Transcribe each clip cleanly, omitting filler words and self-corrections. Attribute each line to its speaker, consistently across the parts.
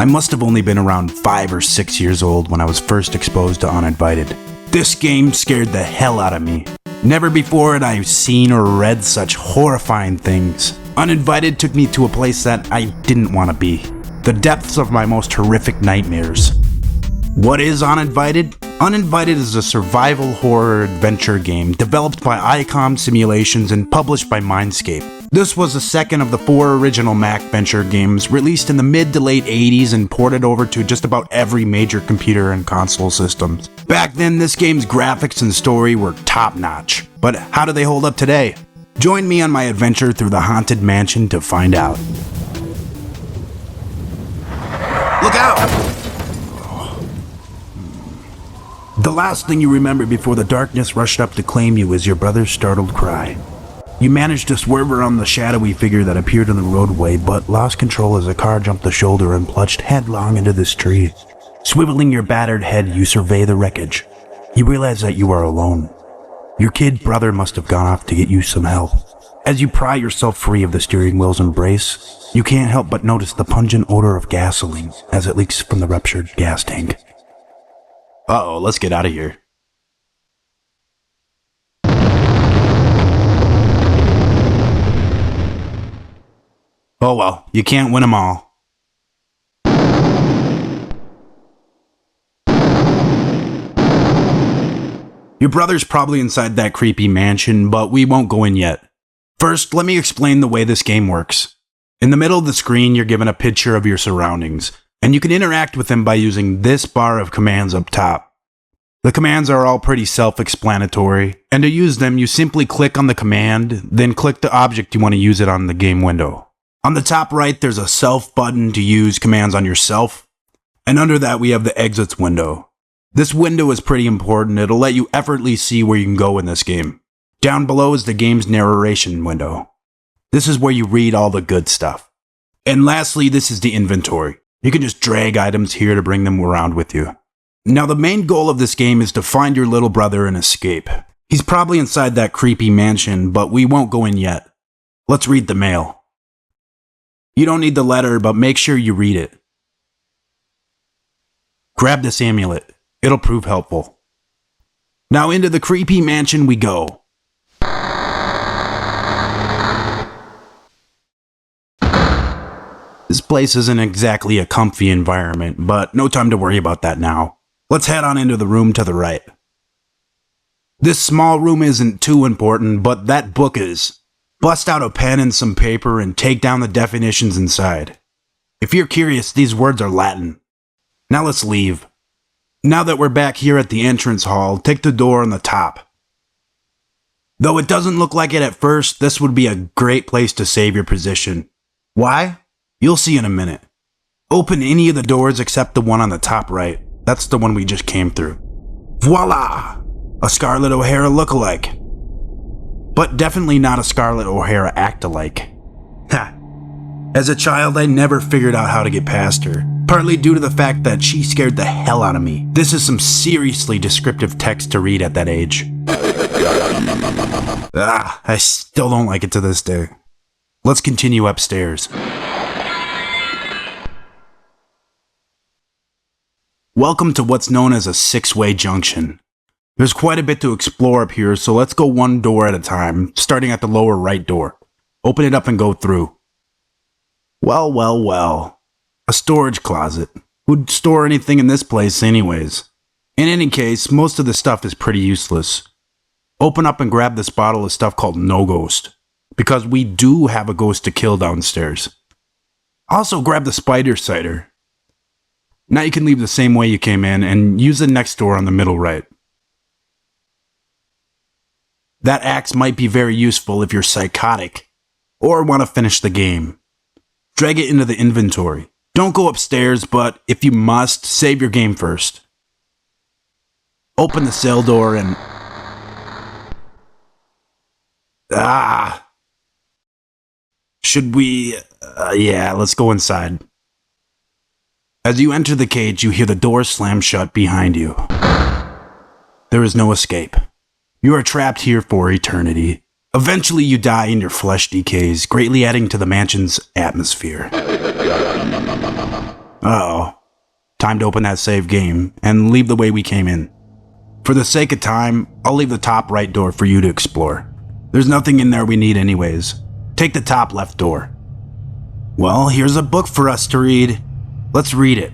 Speaker 1: I must have only been around 5 or 6 years old when I was first exposed to Uninvited. This game scared the hell out of me. Never before had I seen or read such horrifying things. Uninvited took me to a place that I didn't want to be. The depths of my most horrific nightmares. What is Uninvited? Uninvited is a survival horror adventure game developed by ICOM Simulations and published by Mindscape. This was the second of the 4 original Mac Venture games released in the mid to late 80s and ported over to just about every major computer and console systems. Back then, this game's graphics and story were top-notch. But how do they hold up today? Join me on my adventure through the haunted mansion to find out. Look out! The last thing you remember before the darkness rushed up to claim you is your brother's startled cry. You managed to swerve around the shadowy figure that appeared on the roadway, but lost control as a car jumped the shoulder and plunged headlong into this tree. Swiveling your battered head, you survey the wreckage. You realize that you are alone. Your kid brother must have gone off to get you some help. As you pry yourself free of the steering wheel's embrace, you can't help but notice the pungent odor of gasoline as it leaks from the ruptured gas tank. Uh-oh, let's get out of here. Oh well, you can't win them all. Your brother's probably inside that creepy mansion, but we won't go in yet. First, let me explain the way this game works. In the middle of the screen, you're given a picture of your surroundings, and you can interact with them by using this bar of commands up top. The commands are all pretty self-explanatory, and to use them, you simply click on the command, then click the object you want to use it on the game window. On the top right, there's a self button to use commands on yourself, and under that we have the exits window. This window is pretty important. It'll let you effortlessly see where you can go in this game. Down below is the game's narration window. This is where you read all the good stuff. And lastly, this is the inventory. You can just drag items here to bring them around with you. Now the main goal of this game is to find your little brother and escape. He's probably inside that creepy mansion, but we won't go in yet. Let's read the mail. You don't need the letter, but make sure you read it. Grab this amulet. It'll prove helpful. Now into the creepy mansion we go. This place isn't exactly a comfy environment, but no time to worry about that now. Let's head on into the room to the right. This small room isn't too important, but that book is. Bust out a pen and some paper and take down the definitions inside. If you're curious, these words are Latin. Now let's leave. Now that we're back here at the entrance hall, take the door on the top. Though it doesn't look like it at first, this would be a great place to save your position. Why? You'll see in a minute. Open any of the doors except the one on the top right. That's the one we just came through. Voila! A Scarlett O'Hara lookalike. But definitely not a Scarlett O'Hara act-alike. Ha! As a child, I never figured out how to get past her, partly due to the fact that she scared the hell out of me. This is some seriously descriptive text to read at that age. I still don't like it to this day. Let's continue upstairs. Welcome to what's known as a 6-way junction. There's quite a bit to explore up here, so let's go one door at a time, starting at the lower right door. Open it up and go through. Well. A storage closet. Who'd store anything in this place anyways? In any case, most of the stuff is pretty useless. Open up and grab this bottle of stuff called No Ghost, because we do have a ghost to kill downstairs. Also grab the spider cider. Now you can leave the same way you came in and use the next door on the middle right. That axe might be very useful if you're psychotic or want to finish the game. Drag it into the inventory. Don't go upstairs, but if you must, save your game first. Open the cell door and... Should we... yeah, let's go inside. As you enter the cage, you hear the door slam shut behind you. There is no escape. You are trapped here for eternity. Eventually you die and your flesh decays, greatly adding to the mansion's atmosphere. Uh-oh. Time to open that save game and leave the way we came in. For the sake of time, I'll leave the top right door for you to explore. There's nothing in there we need anyways. Take the top left door. Well, here's a book for us to read. Let's read it.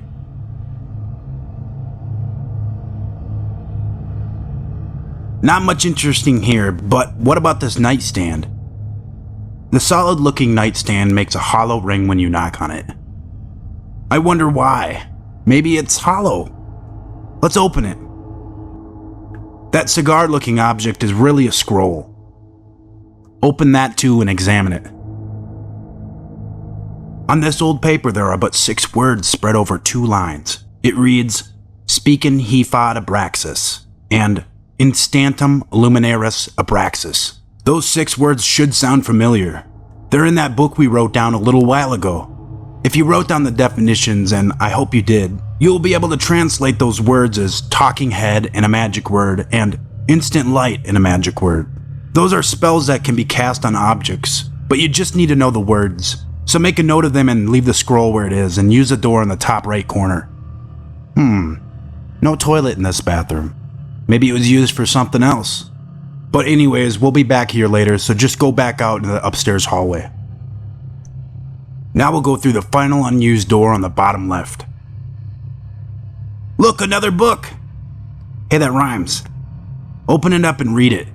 Speaker 1: Not much interesting here, but what about this nightstand? The solid-looking nightstand makes a hollow ring when you knock on it. I wonder why. Maybe it's hollow. Let's open it. That cigar-looking object is really a scroll. Open that too and examine it. On this old paper there are but 6 words spread over 2 lines. It reads, Spicen Hefad Abraxas, and Instantum Luminaris Abraxas. Those 6 words should sound familiar. They're in that book we wrote down a little while ago. If you wrote down the definitions, and I hope you did, you'll be able to translate those words as talking head in a magic word and instant light in a magic word. Those are spells that can be cast on objects, but you just need to know the words. So make a note of them and leave the scroll where it is and use the door in the top right corner. No toilet in this bathroom. Maybe it was used for something else. But anyways, we'll be back here later, so just go back out into the upstairs hallway. Now we'll go through the final unused door on the bottom left. Look, another book! Hey, that rhymes. Open it up and read it.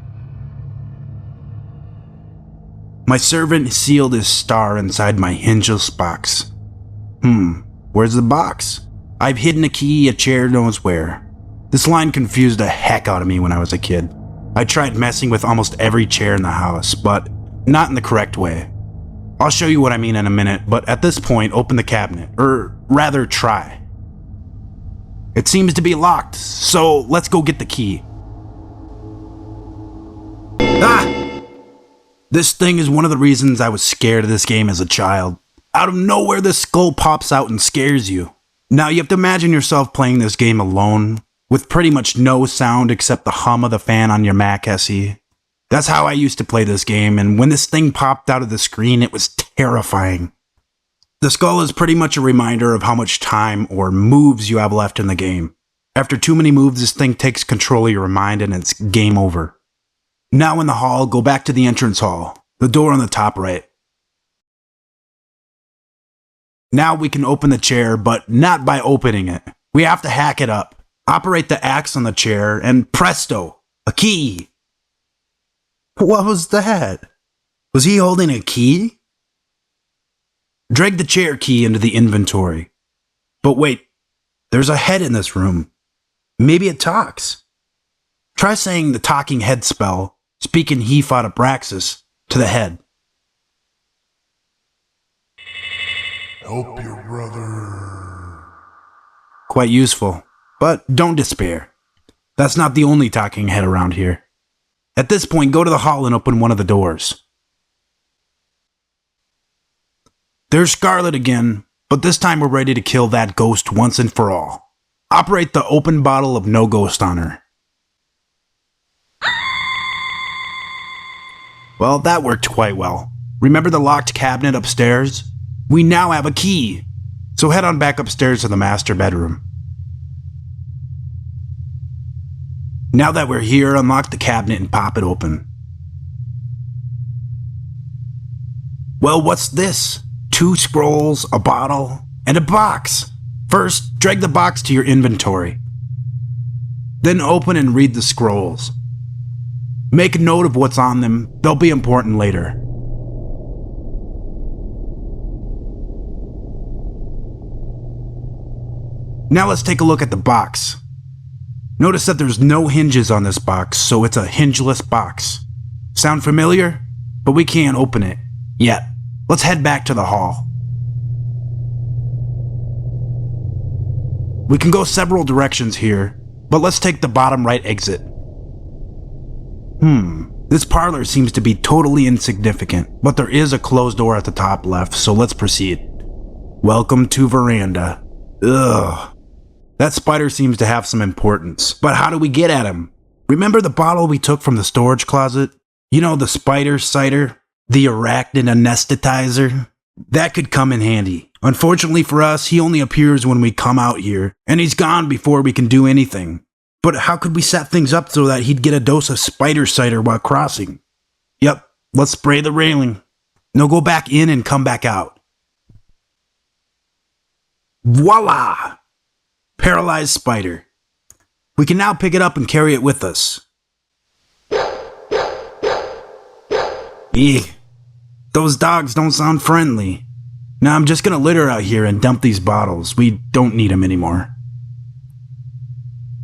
Speaker 1: My servant sealed his star inside my Hingeless Box. Where's the box? I've hidden a key, a chair knows where. This line confused the heck out of me when I was a kid. I tried messing with almost every chair in the house, but not in the correct way. I'll show you what I mean in a minute, but at this point, open the cabinet, or rather try. It seems to be locked, so let's go get the key. Ah! This thing is one of the reasons I was scared of this game as a child. Out of nowhere, this skull pops out and scares you. Now you have to imagine yourself playing this game alone, with pretty much no sound except the hum of the fan on your Mac SE. That's how I used to play this game, and when this thing popped out of the screen, it was terrifying. The skull is pretty much a reminder of how much time or moves you have left in the game. After too many moves, this thing takes control of your mind and it's game over. Now in the hall, go back to the entrance hall, the door on the top right. Now we can open the chair, but not by opening it. We have to hack it up. Operate the axe on the chair, and presto, a key. What was that? Was he holding a key? Drag the chair key into the inventory. But wait, there's a head in this room. Maybe it talks. Try saying the talking head spell, Spicen Hefad Abraxas, to the head.
Speaker 2: Help your brother.
Speaker 1: Quite useful, but don't despair. That's not the only talking head around here. At this point, go to the hall and open one of the doors. There's Scarlet again, but this time we're ready to kill that ghost once and for all. Operate the open bottle of no ghost on her. Well, that worked quite well. Remember the locked cabinet upstairs? We now have a key, so head on back upstairs to the master bedroom. Now that we're here, unlock the cabinet and pop it open. Well, what's this? 2 scrolls, a bottle, and a box. First, drag the box to your inventory. Then open and read the scrolls. Make a note of what's on them, they'll be important later. Now let's take a look at the box. Notice that there's no hinges on this box, so it's a hingeless box. Sound familiar? But we can't open it yet. Let's head back to the hall. We can go several directions here, but let's take the bottom right exit. This parlor seems to be totally insignificant, but there is a closed door at the top left, so let's proceed. Welcome to Veranda. Ugh. That spider seems to have some importance, but how do we get at him? Remember the bottle we took from the storage closet? You know, the spider cider? The arachnid anesthetizer? That could come in handy. Unfortunately for us, he only appears when we come out here, and he's gone before we can do anything. But how could we set things up so that he'd get a dose of spider cider while crossing? Yep, let's spray the railing. Now go back in and come back out. Voila! Paralyzed spider. We can now pick it up and carry it with us. Eek. Those dogs don't sound friendly. Now I'm just gonna litter out here and dump these bottles. We don't need them anymore.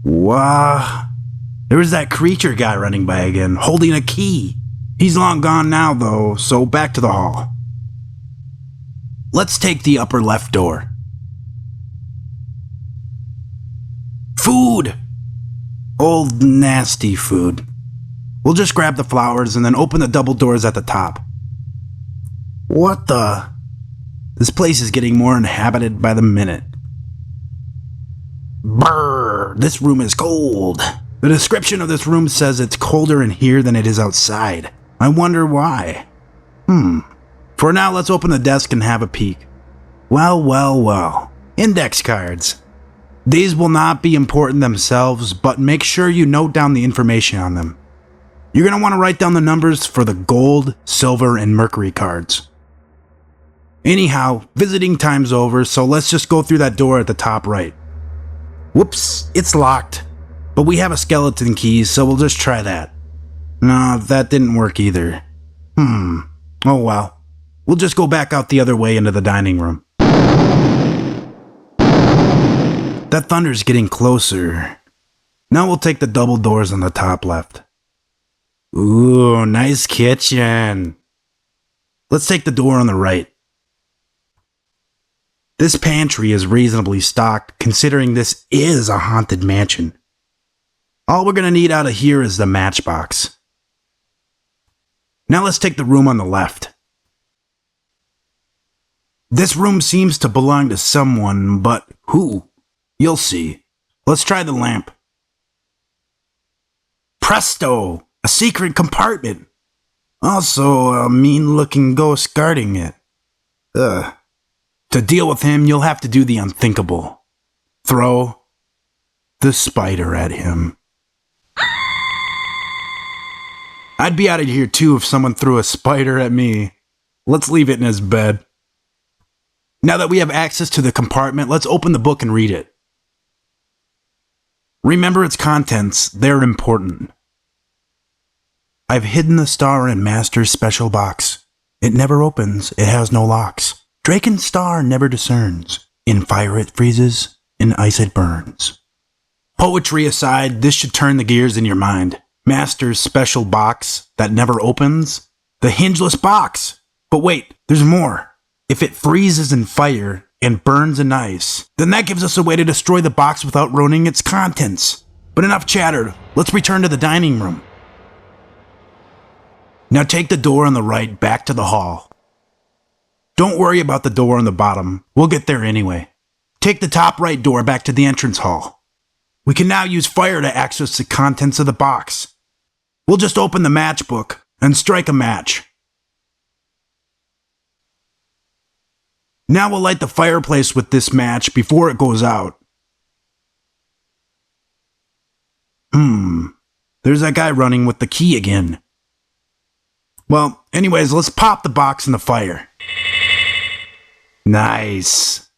Speaker 1: Wow. There was that creature guy running by again, holding a key. He's long gone now though, so back to the hall. Let's take the upper left door. Food! Old nasty food. We'll just grab the flowers and then open the double doors at the top. What the? This place is getting more inhabited by the minute. Brrr, this room is cold. The description of this room says it's colder in here than it is outside. I wonder why. For now, let's open the desk and have a peek. Well. Index cards. These will not be important themselves, but make sure you note down the information on them. You're going to want to write down the numbers for the gold, silver, and mercury cards. Anyhow, visiting time's over, so let's just go through that door at the top right. Whoops, it's locked. But we have a skeleton key, so we'll just try that. No, that didn't work either. Oh well. We'll just go back out the other way into the dining room. That thunder's getting closer. Now we'll take the double doors on the top left. Ooh, nice kitchen. Let's take the door on the right. This pantry is reasonably stocked, considering this is a haunted mansion. All we're gonna need out of here is the matchbox. Now let's take the room on the left. This room seems to belong to someone, but who? You'll see. Let's try the lamp. Presto! A secret compartment! Also, a mean-looking ghost guarding it. To deal with him, you'll have to do the unthinkable. Throw the spider at him. I'd be out of here too if someone threw a spider at me. Let's leave it in his bed. Now that we have access to the compartment, let's open the book and read it. Remember its contents, they're important. I've hidden the star in Master's special box. It never opens, it has no locks. Draken's star never discerns. In fire it freezes, in ice it burns. Poetry aside, this should turn the gears in your mind. Master's special box that never opens? The Hingeless Box! But wait, there's more. If it freezes in fire and burns in ice, then that gives us a way to destroy the box without ruining its contents. But enough chatter, let's return to the dining room. Now take the door on the right back to the hall. Don't worry about the door on the bottom, we'll get there anyway. Take the top right door back to the entrance hall. We can now use fire to access the contents of the box. We'll just open the matchbook and strike a match. Now we'll light the fireplace with this match before it goes out. There's that guy running with the key again. Well, anyways, let's pop the box in the fire. Nice.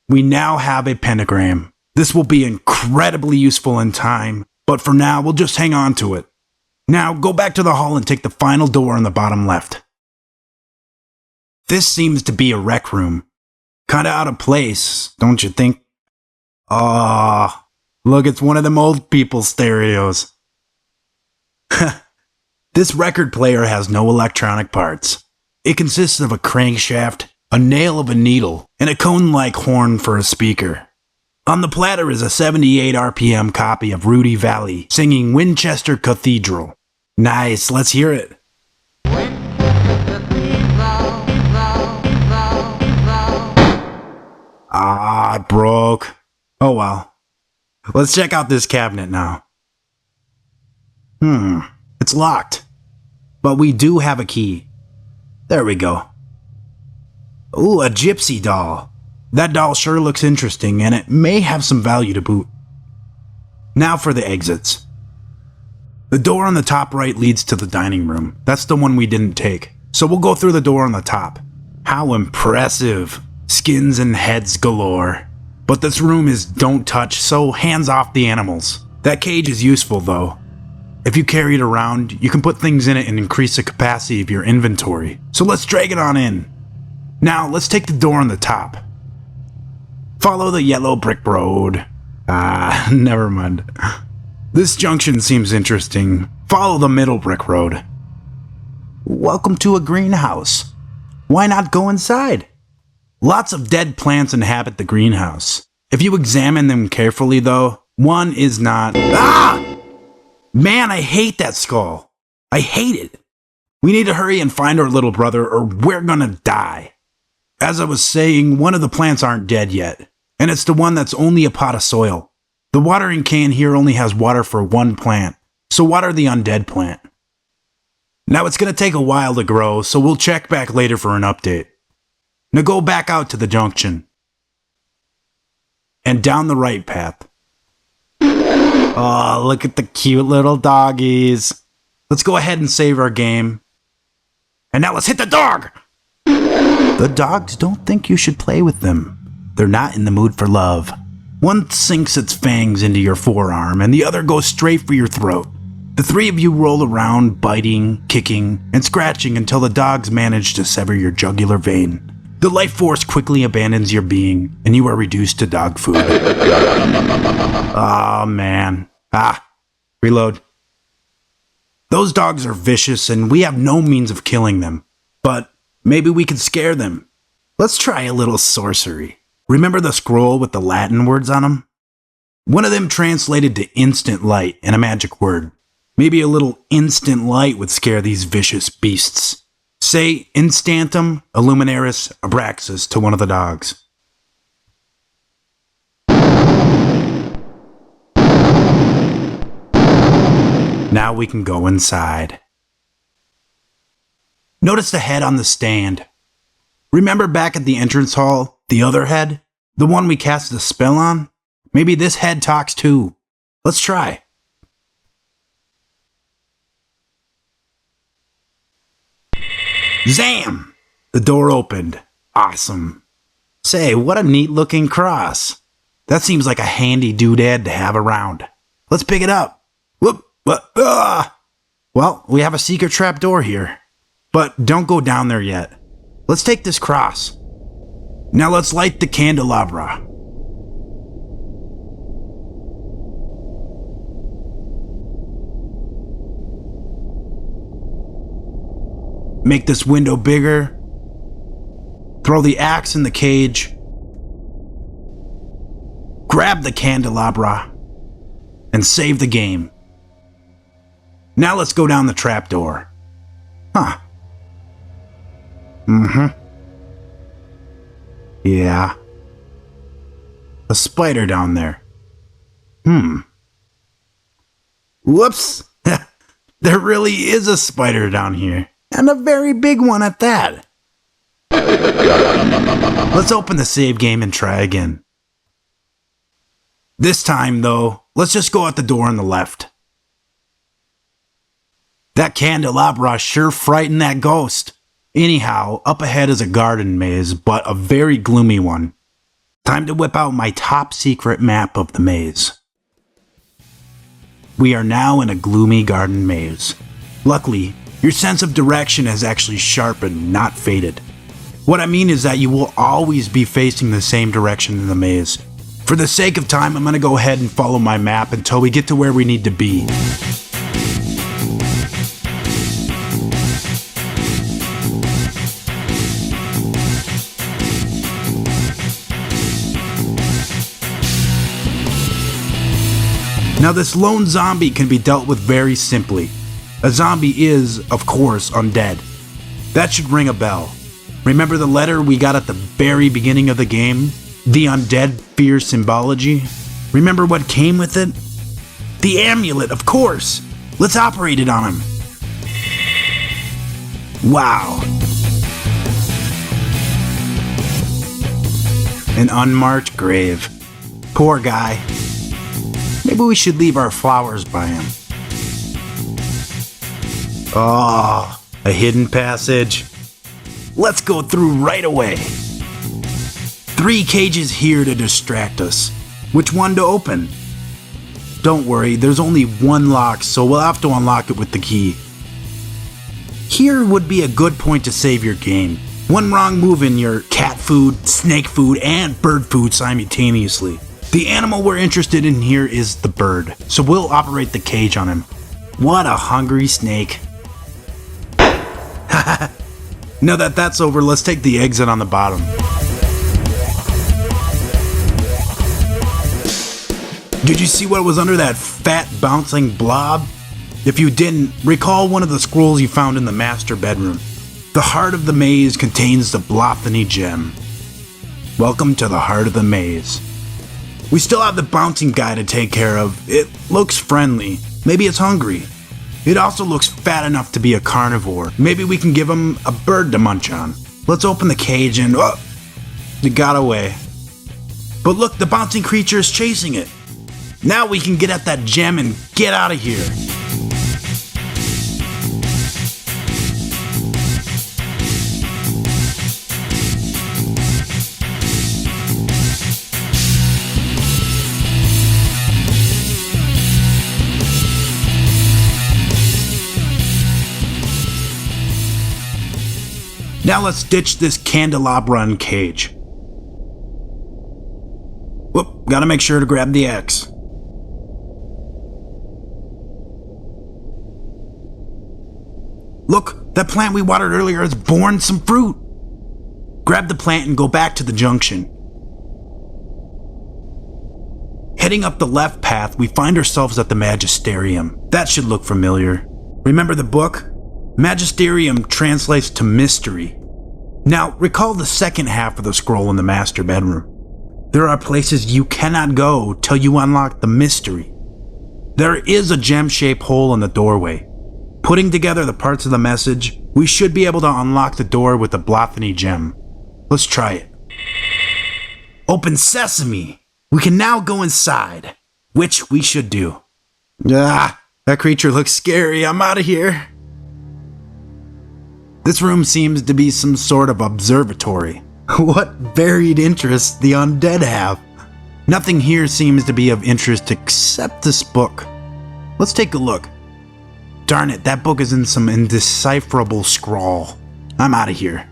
Speaker 1: We now have a pentagram. This will be incredibly useful in time, but for now, we'll just hang on to it. Now, go back to the hall and take the final door on the bottom left. This seems to be a rec room. Kinda out of place, don't you think? Look, it's one of them old people stereos. This record player has no electronic parts. It consists of a crankshaft, a nail of a needle, and a cone-like horn for a speaker. On the platter is a 78 RPM copy of Rudy Valley singing Winchester Cathedral. Nice, let's hear it. It broke. Oh well. Let's check out this cabinet now. It's locked. But we do have a key. There we go. Ooh, a gypsy doll. That doll sure looks interesting, and it may have some value to boot. Now for the exits. The door on the top right leads to the dining room. That's the one we didn't take, so we'll go through the door on the top. How impressive. Skins and heads galore. But this room is don't touch, so hands off the animals. That cage is useful though. If you carry it around, you can put things in it and increase the capacity of your inventory. So let's drag it on in. Now, let's take the door on the top. Follow the yellow brick road. Never mind. This junction seems interesting. Follow the middle brick road. Welcome to a greenhouse. Why not go inside? Lots of dead plants inhabit the greenhouse. If you examine them carefully though, one is not... Man, I hate that skull. I hate it. We need to hurry and find our little brother or we're gonna die. As I was saying, one of the plants aren't dead yet, and it's the one that's only a pot of soil. The watering can here only has water for one plant, so water the undead plant. Now it's gonna take a while to grow, so we'll check back later for an update. Now go back out to the junction. And down the right path. Oh, look at the cute little doggies. Let's go ahead and save our game. And now let's hit the dog! The dogs don't think you should play with them. They're not in the mood for love. One sinks its fangs into your forearm, and the other goes straight for your throat. The three of you roll around, biting, kicking, and scratching until the dogs manage to sever your jugular vein. The life force quickly abandons your being, and you are reduced to dog food. Oh man. Reload. Those dogs are vicious, and we have no means of killing them. But maybe we can scare them. Let's try a little sorcery. Remember the scroll with the Latin words on them? One of them translated to instant light and a magic word. Maybe a little instant light would scare these vicious beasts. Say instantum illuminaris abraxas to one of the dogs. Now we can go inside. Notice the head on the stand. Remember back at the entrance hall, the other head? The one we cast the spell on? Maybe this head talks too. Let's try. Zam! The door opened. Awesome. Say, what a neat looking cross. That seems like a handy doodad to have around. Let's pick it up. Whoop! Well, we have a secret trap door here. But don't go down there yet. Let's take this cross. Now let's light the candelabra. Make this window bigger. Throw the axe in the cage. Grab the candelabra. And save the game. Now let's go down the trapdoor. Huh. Yeah. A spider down there. Whoops. There really is a spider down here. And a very big one at that. Let's open the save game and try again. This time, though, let's just go out the door on the left. That candelabra sure frightened that ghost. Anyhow, up ahead is a garden maze, but a very gloomy one. Time to whip out my top secret map of the maze. We are now in a gloomy garden maze. Luckily, your sense of direction has actually sharpened, not faded. What I mean is that you will always be facing the same direction in the maze. For the sake of time, I'm going to go ahead and follow my map until we get to where we need to be. Now this lone zombie can be dealt with very simply. A zombie is, of course, undead. That should ring a bell. Remember the letter we got at the very beginning of the game? The undead fear symbology? Remember what came with it? The amulet, of course! Let's operate it on him. Wow. An unmarked grave. Poor guy. Maybe we should leave our flowers by him. Oh, a hidden passage. Let's go through right away. 3 cages here to distract us. Which one to open? Don't worry, there's only one lock, so we'll have to unlock it with the key. Here would be a good point to save your game. One wrong move in your cat food, snake food, and bird food simultaneously. The animal we're interested in here is the bird, so we'll operate the cage on him. What a hungry snake. Now that that's over, let's take the exit on the bottom. Did you see what was under that fat bouncing blob? If you didn't, recall one of the scrolls you found in the master bedroom. The heart of the maze contains the Blothany gem. Welcome to the heart of the maze. We still have the bouncing guy to take care of. It looks friendly. Maybe it's hungry. It also looks fat enough to be a carnivore. Maybe we can give him a bird to munch on. Let's open the cage and... oh! It got away. But look, the bouncing creature is chasing it. Now we can get at that gem and get out of here. Now let's ditch this candelabra and cage. Whoop, gotta make sure to grab the axe. Look, that plant we watered earlier has borne some fruit. Grab the plant and go back to the junction. Heading up the left path, we find ourselves at the Magisterium. That should look familiar. Remember the book? Magisterium translates to mystery. Now, recall the second half of the scroll in the master bedroom. There are places you cannot go till you unlock the mystery. There is a gem-shaped hole in the doorway. Putting together the parts of the message, we should be able to unlock the door with the Blothany gem. Let's try it. Open sesame! We can now go inside, which we should do. Ah, that creature looks scary. I'm out of here. This room seems to be some sort of observatory. What varied interests the undead have. Nothing here seems to be of interest except this book. Let's take a look. Darn it, that book is in some indecipherable scrawl. I'm out of here.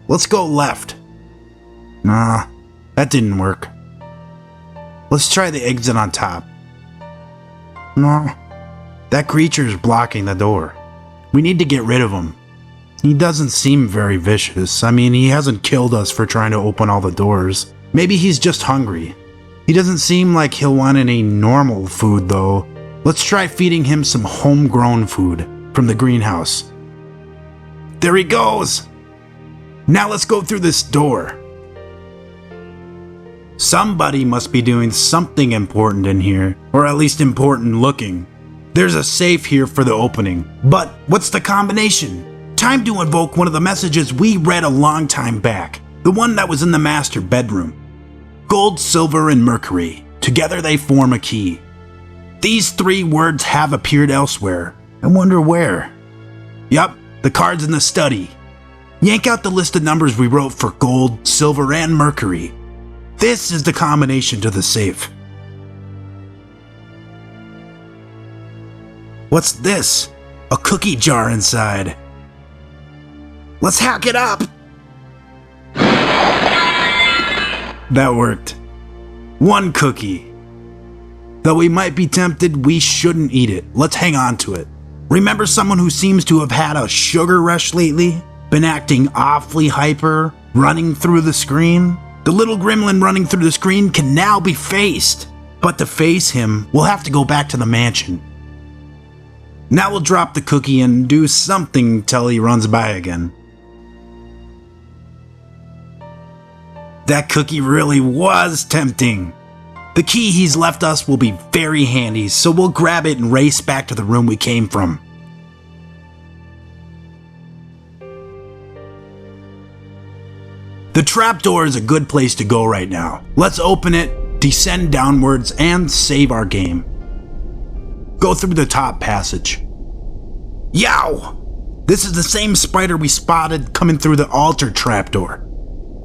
Speaker 1: Let's go left. Nah, that didn't work. Let's try the exit on top. No, that creature is blocking the door. We need to get rid of him. He doesn't seem very vicious. I mean, he hasn't killed us for trying to open all the doors. Maybe he's just hungry. He doesn't seem like he'll want any normal food, though. Let's try feeding him some homegrown food from the greenhouse. There he goes! Now let's go through this door. Somebody must be doing something important in here, or at least important looking. There's a safe here for the opening, but what's the combination? Time to invoke one of the messages we read a long time back, the one that was in the master bedroom. Gold, silver, and mercury. Together they form a key. These 3 words have appeared elsewhere. I wonder where. Yup, the card's in the study. Yank out the list of numbers we wrote for gold, silver, and mercury. This is the combination to the safe. What's this? A cookie jar inside. Let's hack it up! That worked. 1 cookie. Though we might be tempted, we shouldn't eat it. Let's hang on to it. Remember someone who seems to have had a sugar rush lately? Been acting awfully hyper, running through the screen? The little gremlin running through the screen can now be faced. But to face him, we'll have to go back to the mansion. Now we'll drop the cookie and do something till he runs by again. That cookie really was tempting. The key he's left us will be very handy, so we'll grab it and race back to the room we came from. The The trapdoor is a good place to go right now. Let's open it, descend downwards, and save our game. Go through the top passage. Yow! This is the same spider we spotted coming through the altar trapdoor.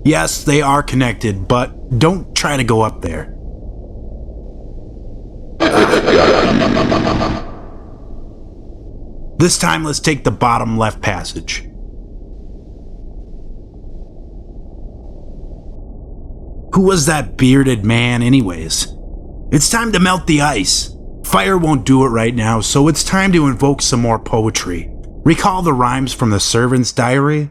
Speaker 1: Yes, they are connected, but don't try to go up there. This time, let's take the bottom left passage. Who was that bearded man anyways? It's time to melt the ice. Fire won't do it right now, so it's time to invoke some more poetry. Recall the rhymes from the servant's diary?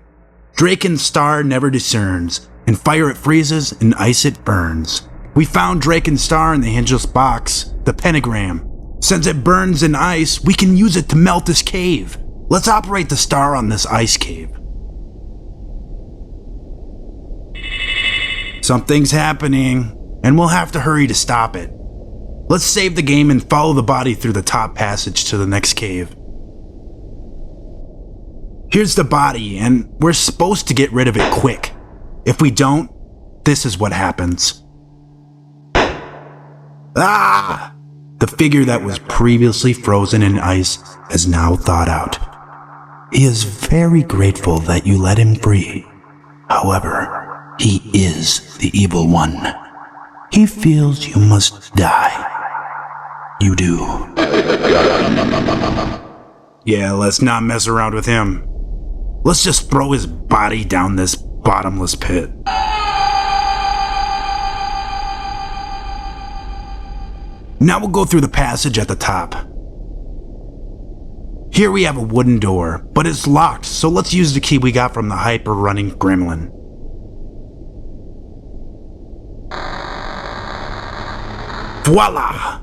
Speaker 1: Drake and star never discerns. In fire it freezes, in ice it burns. We found Drake and star in the Hingeless Box, the pentagram. Since it burns in ice, we can use it to melt this cave. Let's operate the star on this ice cave. Something's happening, and we'll have to hurry to stop it. Let's save the game and follow the body through the top passage to the next cave. Here's the body, and we're supposed to get rid of it quick. If we don't, this is what happens. Ah! The figure that was previously frozen in ice has now thawed out. He is very grateful that you let him free. However, he is the evil one. He feels you must die. You do. Yeah, let's not mess around with him. Let's just throw his body down this bottomless pit. Now we'll go through the passage at the top. Here we have a wooden door, but it's locked, so let's use the key we got from the hyper-running gremlin. Voila!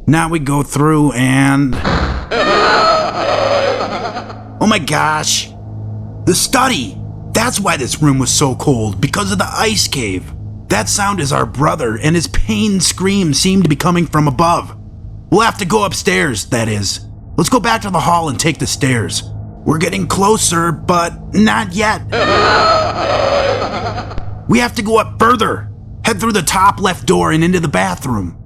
Speaker 1: Now we go through and... Oh my gosh! The study! That's why this room was so cold, because of the ice cave. That sound is our brother, and his pain screams seem to be coming from above. We'll have to go upstairs, that is. Let's go back to the hall and take the stairs. We're getting closer, but not yet. We have to go up further. Head through the top left door and into the bathroom.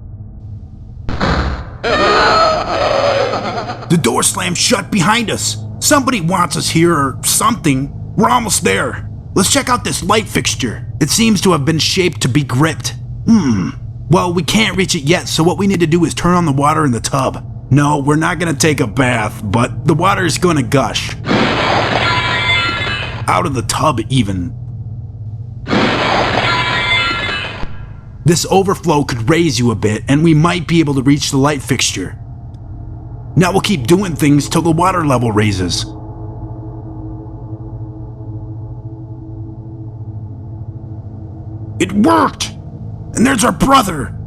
Speaker 1: The door slams shut behind us. Somebody wants us here or something. We're almost there. Let's check out this light fixture. It seems to have been shaped to be gripped. Well, we can't reach it yet, so what we need to do is turn on the water in the tub. No, we're not gonna take a bath, but the water is gonna gush. Out of the tub, even. This overflow could raise you a bit, and we might be able to reach the light fixture. Now we'll keep doing things till the water level raises. It worked! And there's our brother!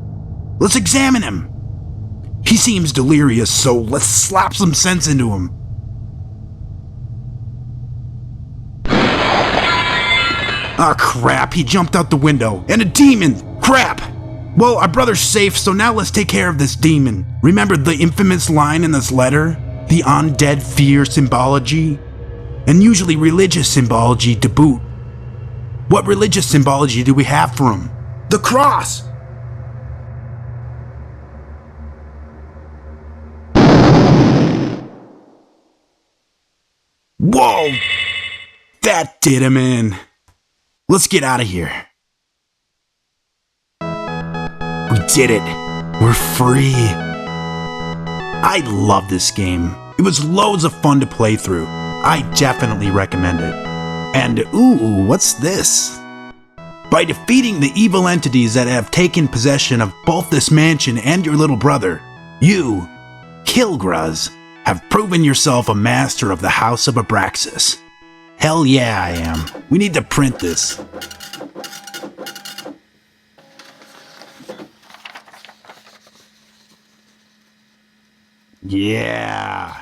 Speaker 1: Let's examine him. He seems delirious, so let's slap some sense into him. Ah, crap, he jumped out the window. And a demon! Crap! Well, our brother's safe, so now let's take care of this demon. Remember the infamous line in this letter? The undead fear symbology? And usually religious symbology to boot. What religious symbology do we have for him? The cross! Whoa! That did him in. Let's get out of here. We did it. We're free. I love this game. It was loads of fun to play through. I definitely recommend it. And ooh, what's this? By defeating the evil entities that have taken possession of both this mansion and your little brother, you, Kilgraz, have proven yourself a master of the House of Abraxas. Hell yeah, I am. We need to print this. Yeah.